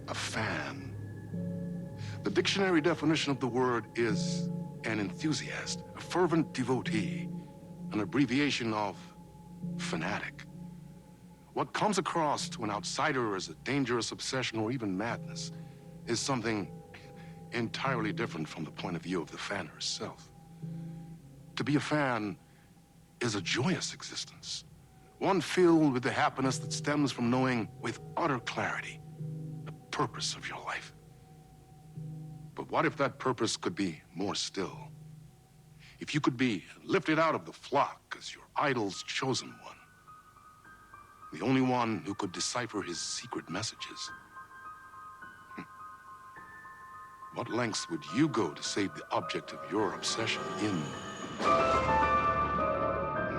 a fan. The dictionary definition of the word is an enthusiast, a fervent devotee, an abbreviation of fanatic. What comes across to an outsider as a dangerous obsession or even madness is something entirely different from the point of view of the fan herself. To be a fan is a joyous existence, one filled with the happiness that stems from knowing with utter clarity the purpose of your life. But what if that purpose could be more still? If you could be lifted out of the flock as your idol's chosen one, the only one who could decipher his secret messages. What lengths would you go to save the object of your obsession in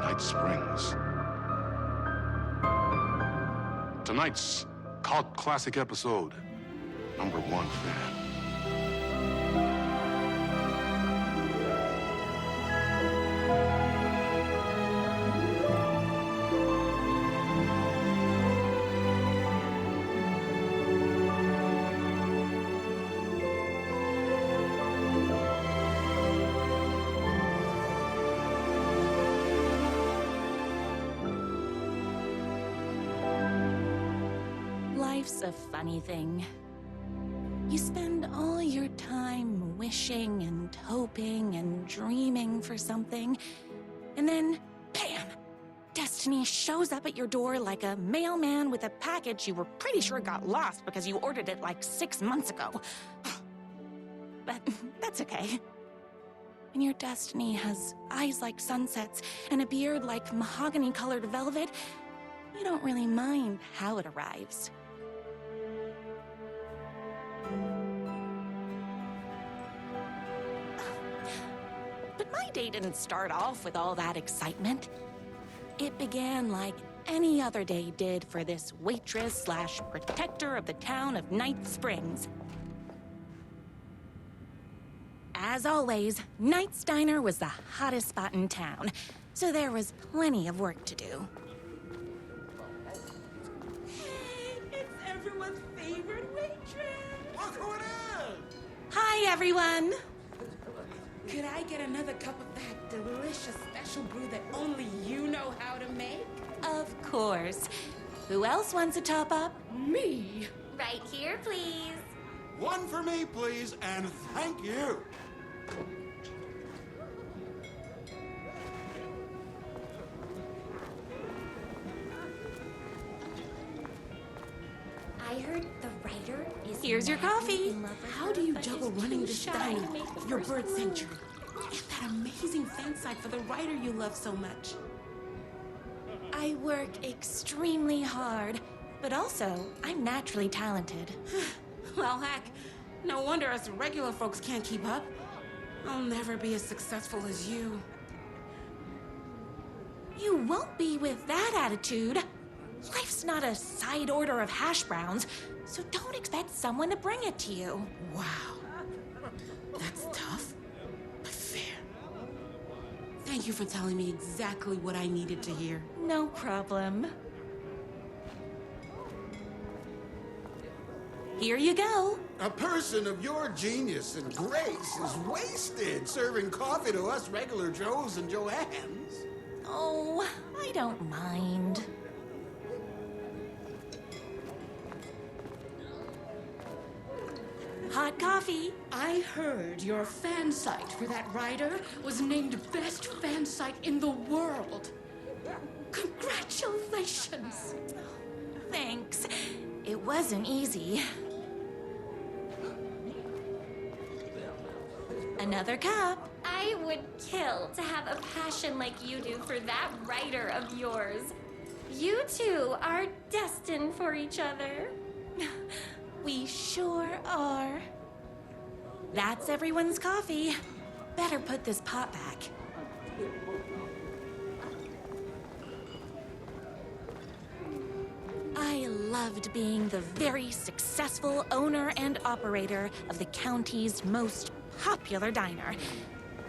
Night Springs? Tonight's cult classic episode, number 1 fan. Life's a funny thing. You spend all your time wishing and hoping and dreaming for something, and then, bam! Destiny shows up at your door like a mailman with a package you were pretty sure got lost because you ordered it like 6 months ago. But that's okay. When your destiny has eyes like sunsets and a beard like mahogany-colored velvet, you don't really mind how it arrives. But my day didn't start off with all that excitement. It began like any other day did for this waitress/protector of the town of Night Springs. As always, Knight's Diner was the hottest spot in town, so there was plenty of work to do. Hey, it's everyone's favorite waitress! Look who it is! Hi, everyone! Could I get another cup of that delicious special brew that only you know how to make? Of course. Who else wants a top-up? Me! Right here, please. One for me, please, and thank you. I heard the writer is. Here's your coffee. in love with How her, do you but juggle is running too this shy diner, to make the your first bird move? sanctuary, and that amazing fan site for the writer you love so much? I work extremely hard, but also, I'm naturally talented. Well, heck, no wonder us regular folks can't keep up. I'll never be as successful as you. You won't be with that attitude. Life's not a side order of hash browns, so don't expect someone to bring it to you. Wow. That's tough, but fair. Thank you for telling me exactly what I needed to hear. No problem. Here you go. A person of your genius and grace is wasted serving coffee to us regular Joes and Joannes. Oh, I don't mind. Hot coffee. I heard your fan site for that writer was named best fan site in the world. Congratulations! Thanks. It wasn't easy. Another cup. I would kill to have a passion like you do for that writer of yours. You two are destined for each other. We sure are. That's everyone's coffee. Better put this pot back. I loved being the very successful owner and operator of the county's most popular diner.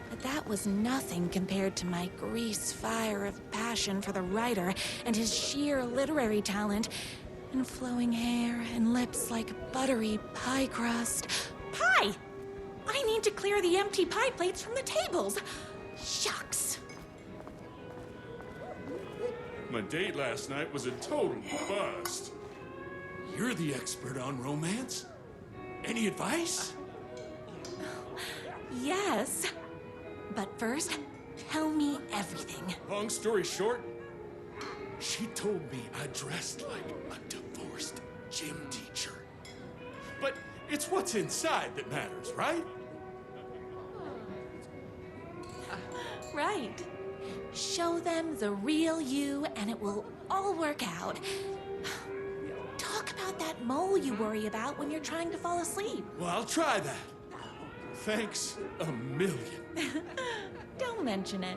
But that was nothing compared to my grease fire of passion for the writer and his sheer literary talent And flowing hair and lips like buttery pie crust. Pie! I need to clear the empty pie plates from the tables. Shucks. My date last night was a total bust. You're the expert on romance. Any advice? Yes. But first, tell me everything. Long story short, She told me I dressed like a divorced gym teacher. but it's what's inside that matters, right? Right. Show them the real you and it will all work out. Talk about that mole you worry about when you're trying to fall asleep. Well, I'll try that. Thanks a million. Don't mention it.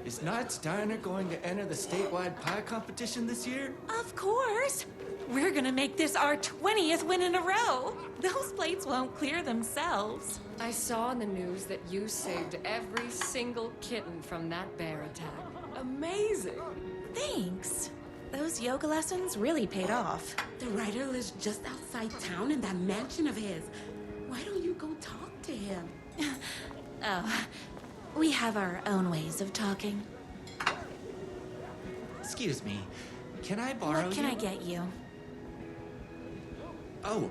Is Knight's Diner going to enter the statewide pie competition this year? Of course. We're gonna make this our 20th win in a row. Those plates won't clear themselves. I saw in the news that you saved every single kitten from that bear attack. Amazing! Thanks. Those yoga lessons really paid off. The writer lives just outside town in that mansion of his. Why don't you go talk to him? Oh, we have our own ways of talking. Excuse me, can I borrow What can you? I get you? Oh.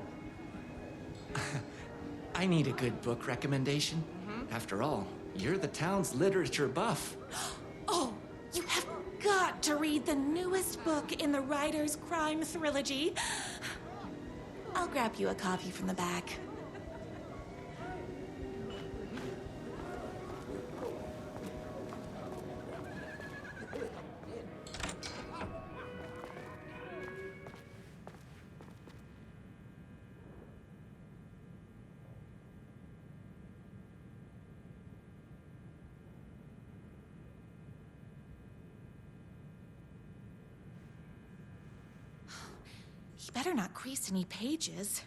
I need a good book recommendation. After all, you're the town's literature buff. Oh, you have got to read the newest book in the writer's crime trilogy. I'll grab you a copy from the back. You better not crease any pages.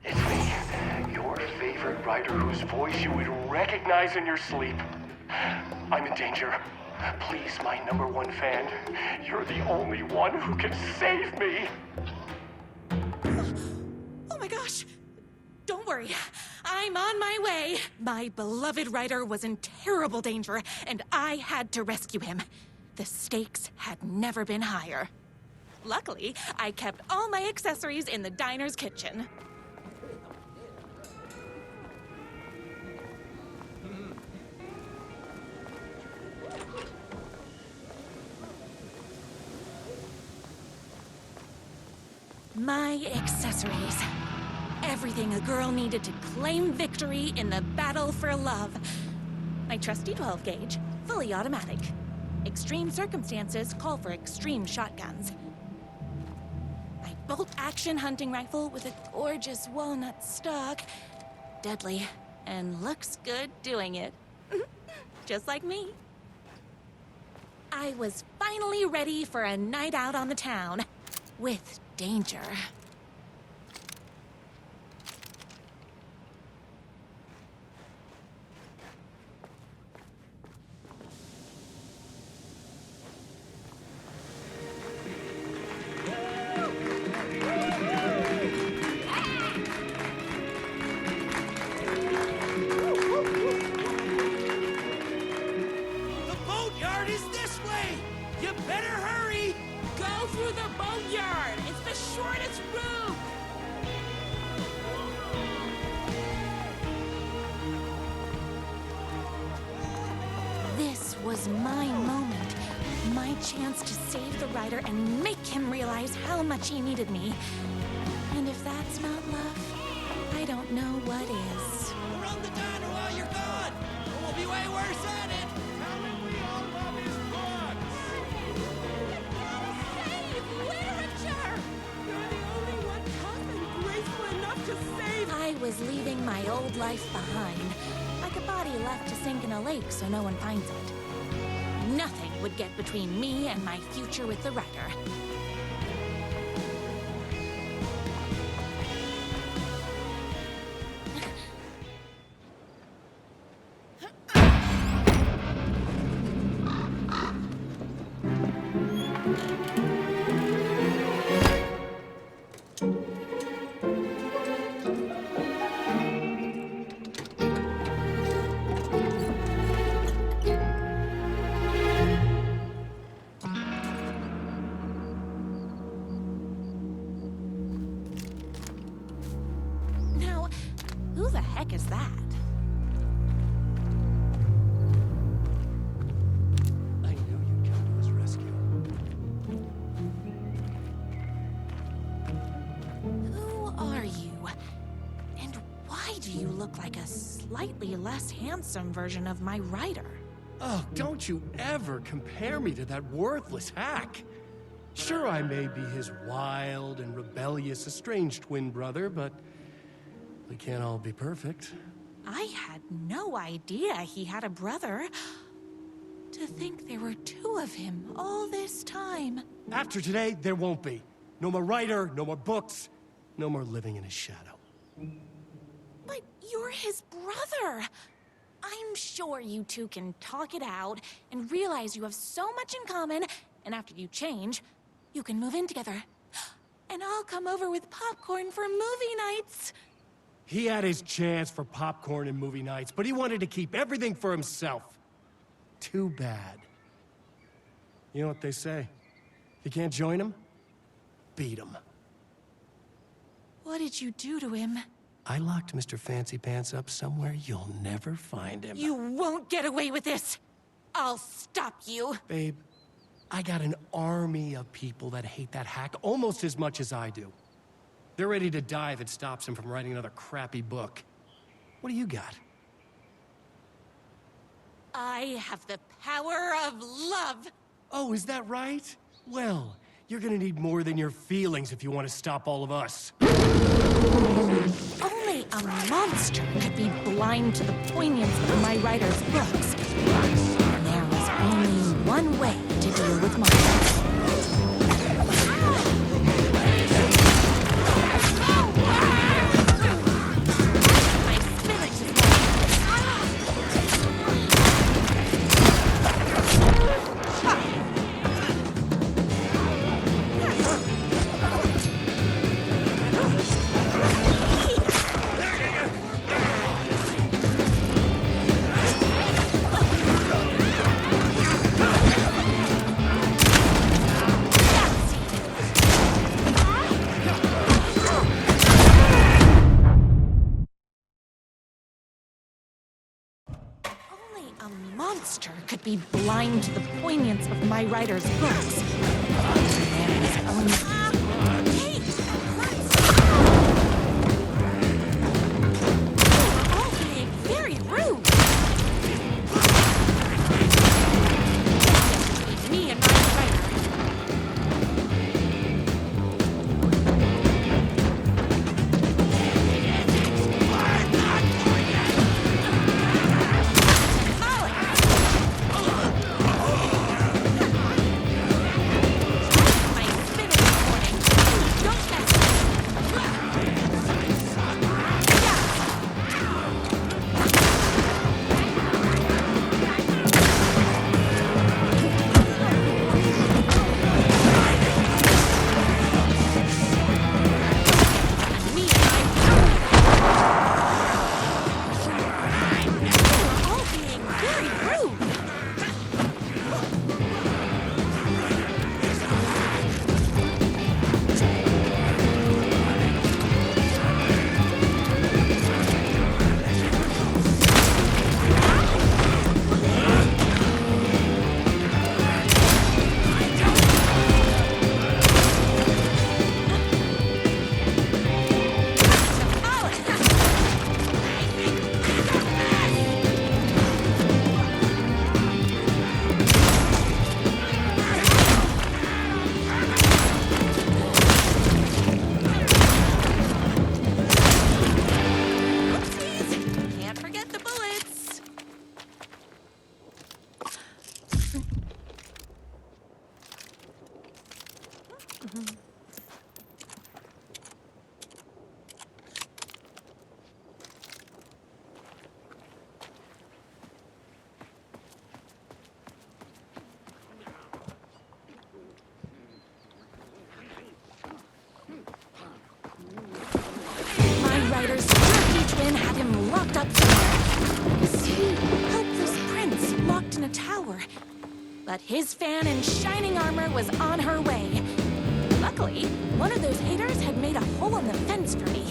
It's me, your favorite writer whose voice you would recognize in your sleep. I'm in danger. Please, my #1 fan, you're the only one who can save me. Oh my gosh! Don't worry, I'm on my way. My beloved writer was in terrible danger, and I had to rescue him. The stakes had never been higher. Luckily, I kept all my accessories in the diner's kitchen. My accessories. Everything a girl needed to claim victory in the battle for love. My trusty 12 gauge, fully automatic. Extreme circumstances call for extreme shotguns. My bolt-action hunting rifle with a gorgeous walnut stock. Deadly, and looks good doing it. Just like me. I was finally ready for a night out on the town. With danger. The boatyard is this way! You better hurry! Go through the boatyard! It's the shortest route! This was my moment. My chance to save the writer and make him realize how much he needed me. And if that's not love, I don't know what is. Run the diner while you're gone! Or we'll be way worse at it! Save literature! You're the only one tough and graceful enough to save. I was leaving my old life behind, like a body left to sink in a lake so no one finds it. Nothing would get between me and my future with the writer. Who the heck is that? I knew you'd come to his rescue. Who are you? And why do you look like a slightly less handsome version of my writer? Oh, don't you ever compare me to that worthless hack. Sure, I may be his wild and rebellious estranged twin brother, but we can't all be perfect. I had no idea he had a brother. To think there were two of him all this time. After today, there won't be. No more writer, no more books, no more living in his shadow. But you're his brother. I'm sure you two can talk it out and realize you have so much in common, and after you change, you can move in together. And I'll come over with popcorn for movie nights. He had his chance for popcorn and movie nights, but he wanted to keep everything for himself. Too bad. You know what they say? If you can't join him, beat him. What did you do to him? I locked Mr. Fancy Pants up somewhere you'll never find him. You won't get away with this. I'll stop you. Babe, I got an army of people that hate that hack almost as much as I do. They're ready to die if it stops him from writing another crappy book. What do you got? I have the power of love. Oh, is that right? Well, you're gonna need more than your feelings if you want to stop all of us. Only a monster could be blind to the poignance of my writer's books. And there is only one way to deal with monsters. Monster could be blind to the poignance of my writer's books. There is only... Hey! You're all being very rude. Me and my writer. My spinach But his fan in shining armor was on her way. Luckily, one of those haters had made a hole in the fence for me.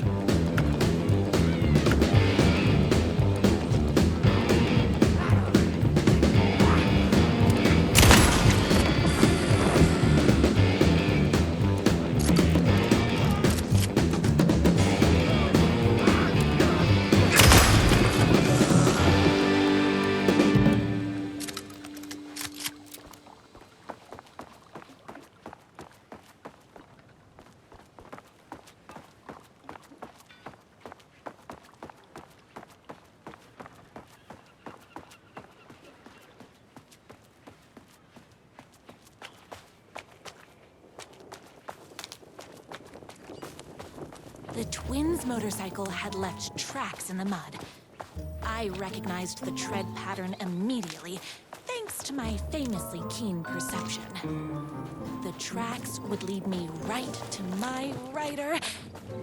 The twins' motorcycle had left tracks in the mud. I recognized the tread pattern immediately, thanks to my famously keen perception. The tracks would lead me right to my rider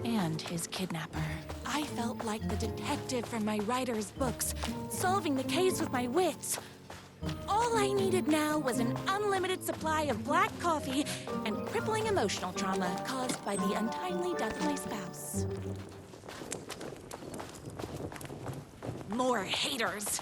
and his kidnapper. I felt like the detective from my writer's books, solving the case with my wits. All I needed now was an unlimited supply of black coffee and crippling emotional trauma caused by the untimely death of my spouse. More haters.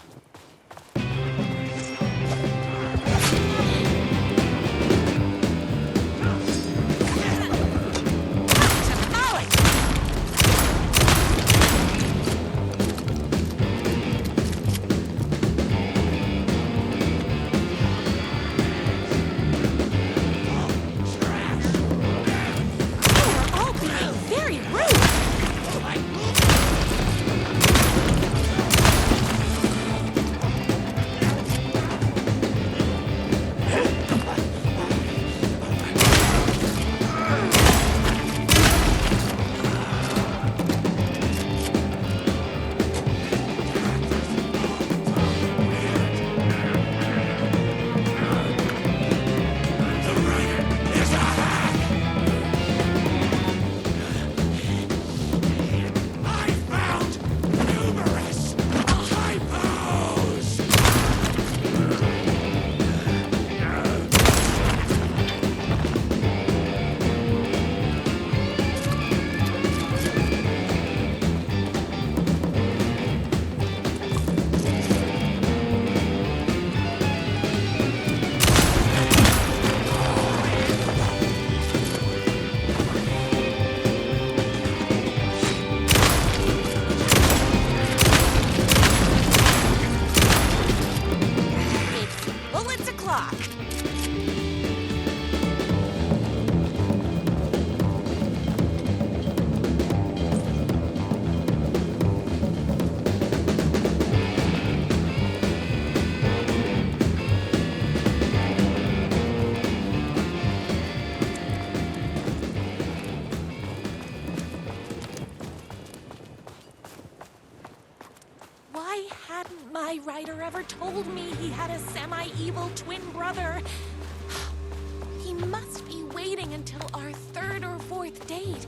My writer ever told me he had a semi-evil twin brother. He must be waiting until our third or fourth date,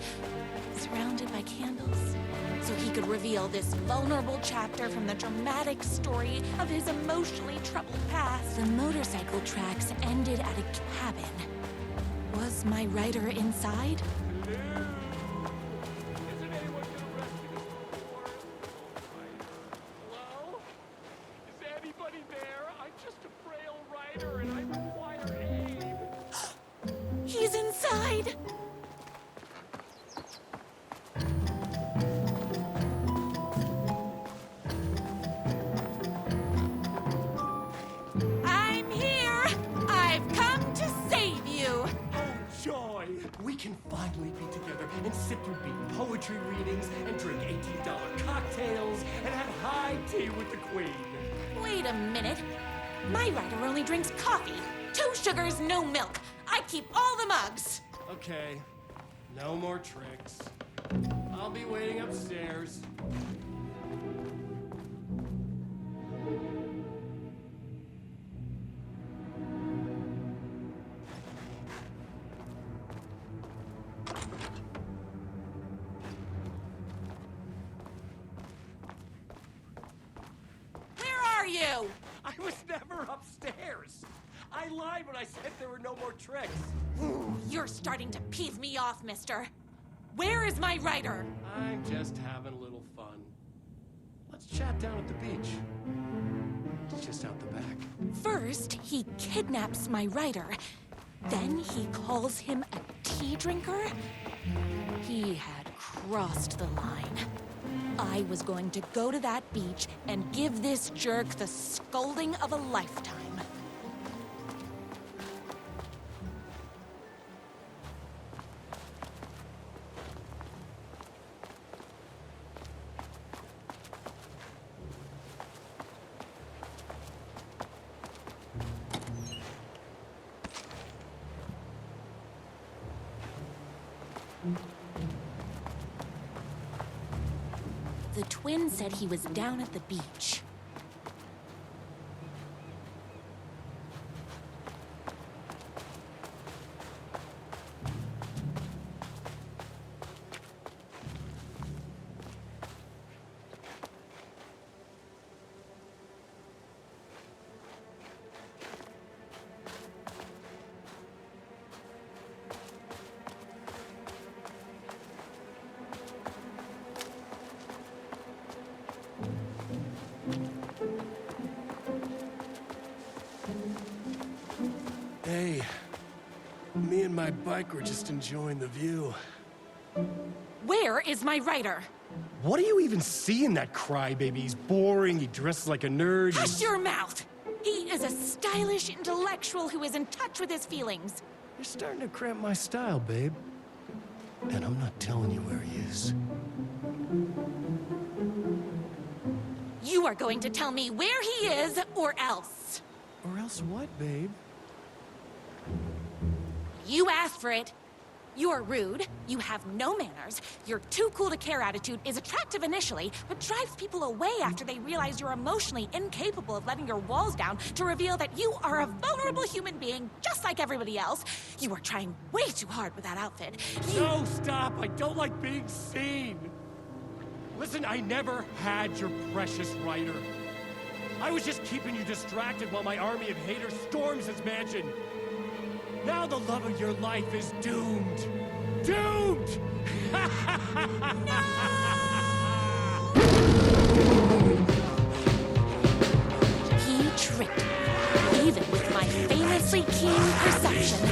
surrounded by candles, so he could reveal this vulnerable chapter from the dramatic story of his emotionally troubled past. The motorcycle tracks ended at a cabin. Was my writer inside? He's inside! I'm here! I've come to save you! Oh, joy! We can finally be together and sit through big poetry readings and drink $18 cocktails and have high tea with the Queen. Wait a minute. My writer only drinks coffee. 2 sugars, no milk. I keep all the mugs. Okay, no more tricks. I'll be waiting upstairs. Where are you? I was never upstairs. I lied when I said there were no more tricks. Ooh, you're starting to peeve me off, mister. Where is my writer? I'm just having a little fun. Let's chat down at the beach. It's just out the back. First, he kidnaps my writer. Then he calls him a tea drinker. He had crossed the line. I was going to go to that beach and give this jerk the scolding of a lifetime. The twin said he was down at the beach. Hey, me and my bike were just enjoying the view. Where is my writer? What do you even see in that crybaby? He's boring, he dresses like a nerd. Hush your mouth! He is a stylish intellectual who is in touch with his feelings. You're starting to cramp my style, babe. And I'm not telling you where he is. You are going to tell me where he is, or else. Or else what, babe? You asked for it. You're rude, you have no manners, your too cool to care attitude is attractive initially, but drives people away after they realize you're emotionally incapable of letting your walls down to reveal that you are a vulnerable human being just like everybody else. You are trying way too hard with that outfit. No, stop! I don't like being seen! Listen, I never had your precious writer. I was just keeping you distracted while my army of haters storms his mansion. Now the love of your life is doomed. Doomed! He tricked me, even with my famously keen perception.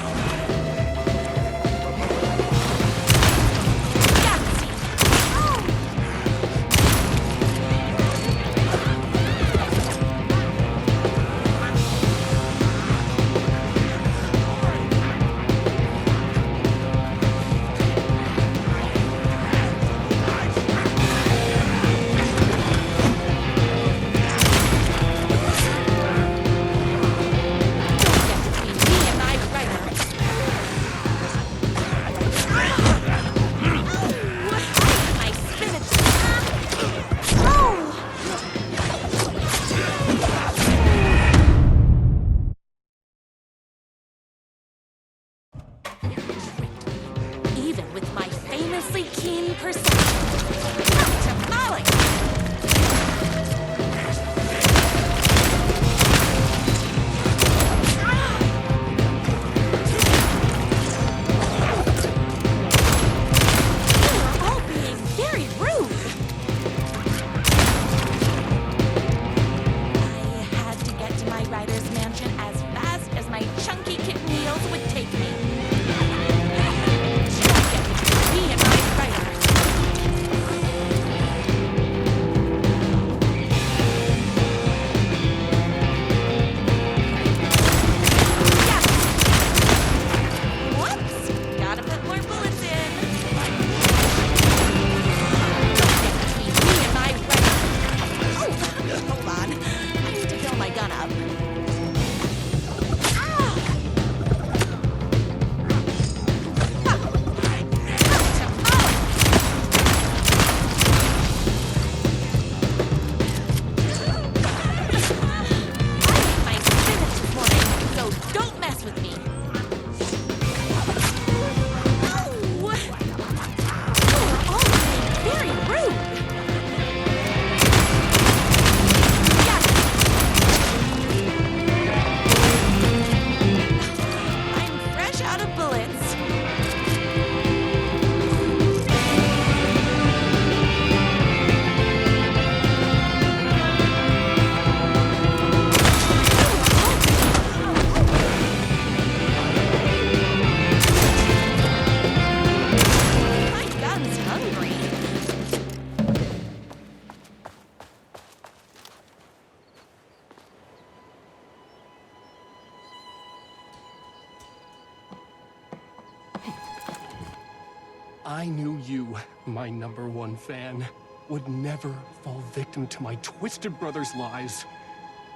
I knew you, my #1 fan, would never fall victim to my twisted brother's lies.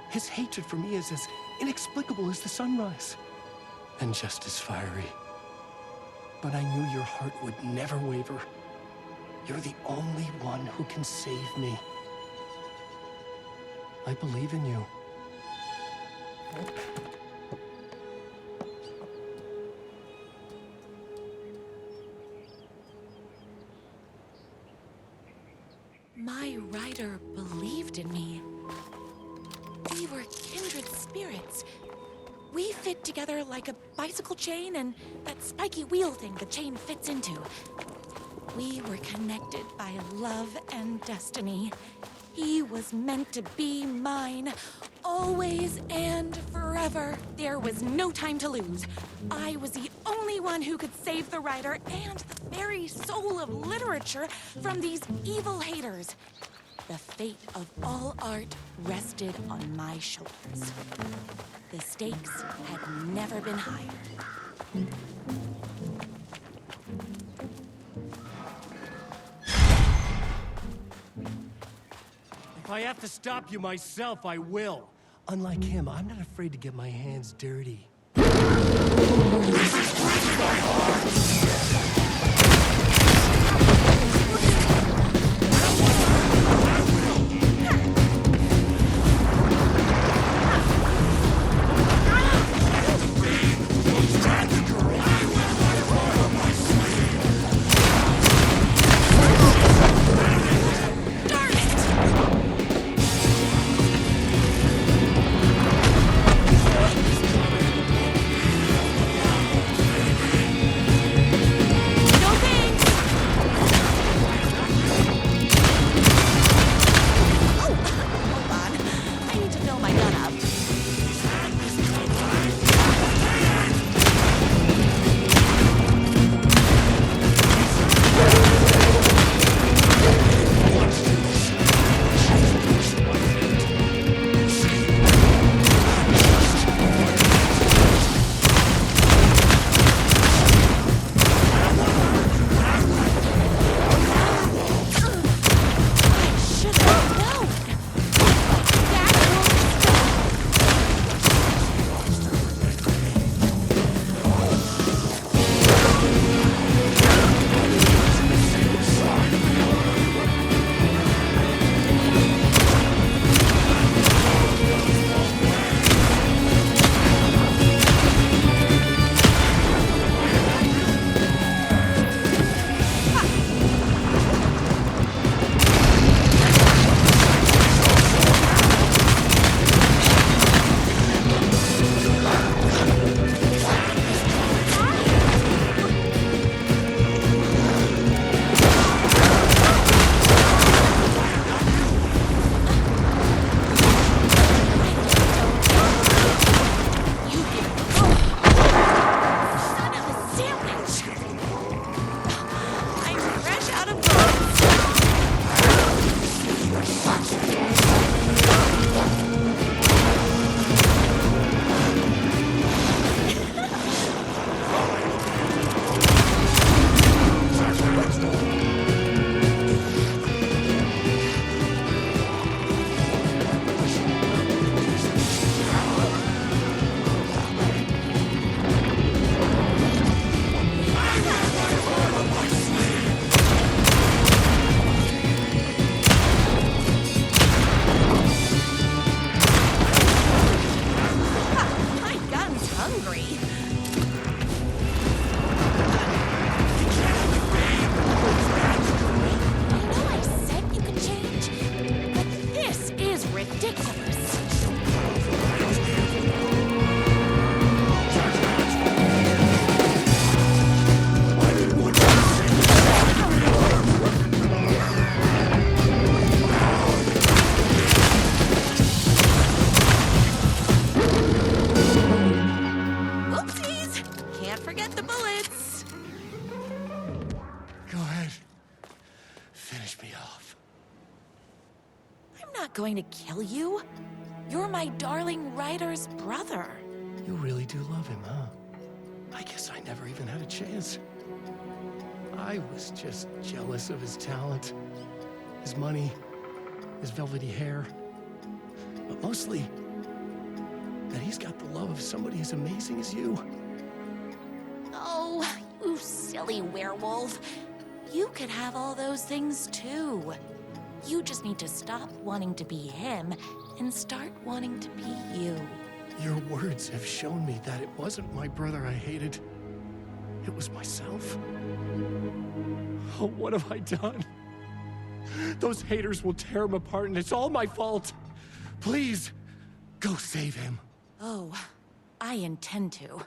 His hatred for me is as inexplicable as the sunrise, and just as fiery. But I knew your heart would never waver. You're the only one who can save me. I believe in you. My writer believed in me. We were kindred spirits. We fit together like a bicycle chain and that spiky wheel thing the chain fits into. We were connected by love and destiny. He was meant to be mine, always and forever. There was no time to lose. I was the only one who could save the writer and the very soul of literature from these evil haters. The fate of all art rested on my shoulders. The stakes had never been higher. If I have to stop you myself, I will. Unlike him, I'm not afraid to get my hands dirty. Going to kill you? You're my darling writer's brother. You really do love him, huh? I guess I never even had a chance. I was just jealous of his talent, his money, his velvety hair. But mostly, that he's got the love of somebody as amazing as you. Oh, you silly werewolf. You could have all those things too. You just need to stop wanting to be him and start wanting to be you. Your words have shown me that it wasn't my brother I hated. It was myself. Oh, what have I done? Those haters will tear him apart, and it's all my fault. Please, go save him. Oh, I intend to.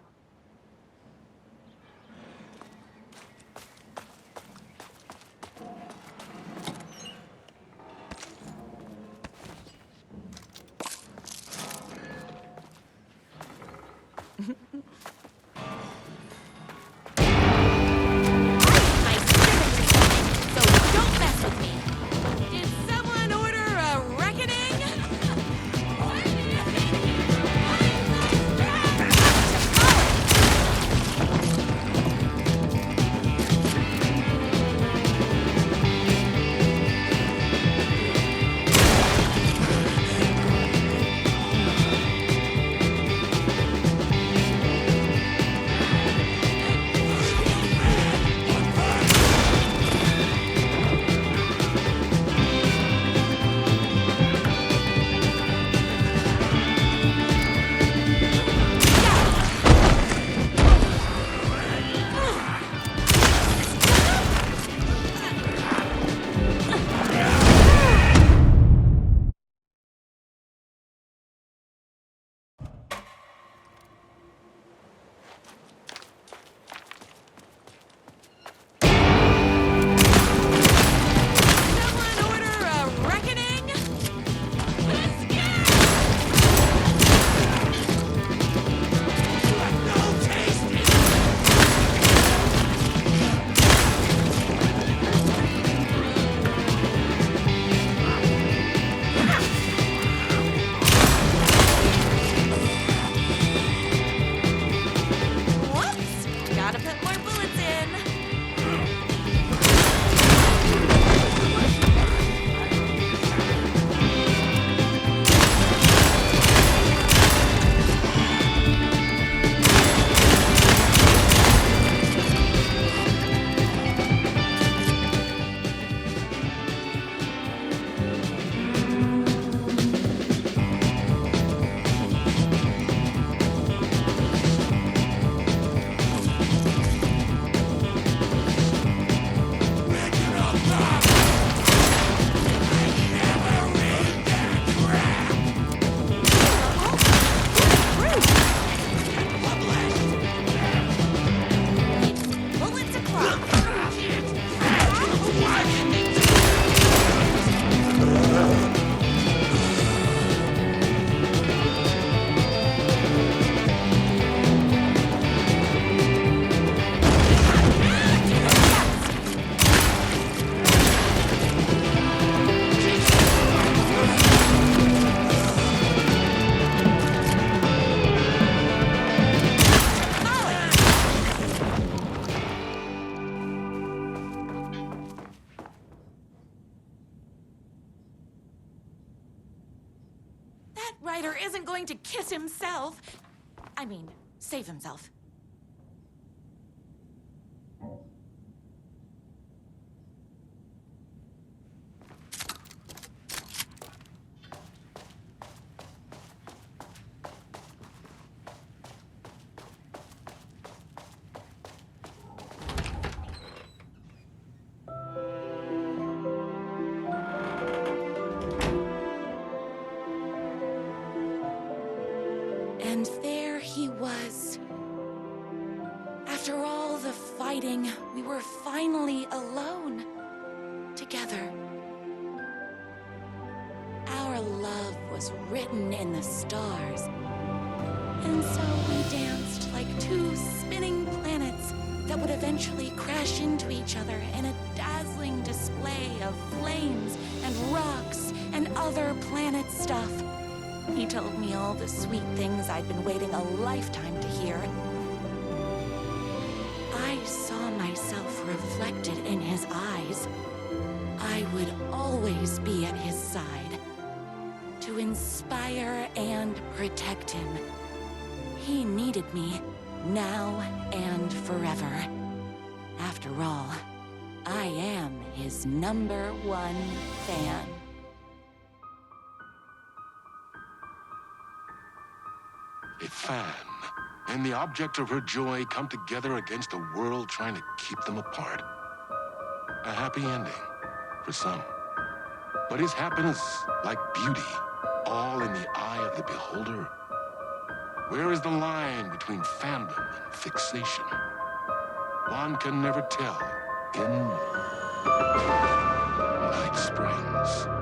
Ryder isn't going to kiss himself. I mean, save himself. And there he was. After all the fighting, we were finally alone. Together. Our love was written in the stars. And so we danced like two spinning planets that would eventually crash into each other in a dazzling display of flames and rocks and other planet stuff. He told me all the sweet things I'd been waiting a lifetime to hear. I saw myself reflected in his eyes, I would always be at his side to inspire and protect him. He needed me now and forever. After all, I am his #1 fan. A fan and the object of her joy come together against a world trying to keep them apart. A happy ending for some. But is happiness, like beauty, all in the eye of the beholder? Where is the line between fandom and fixation? One can never tell in Night Springs.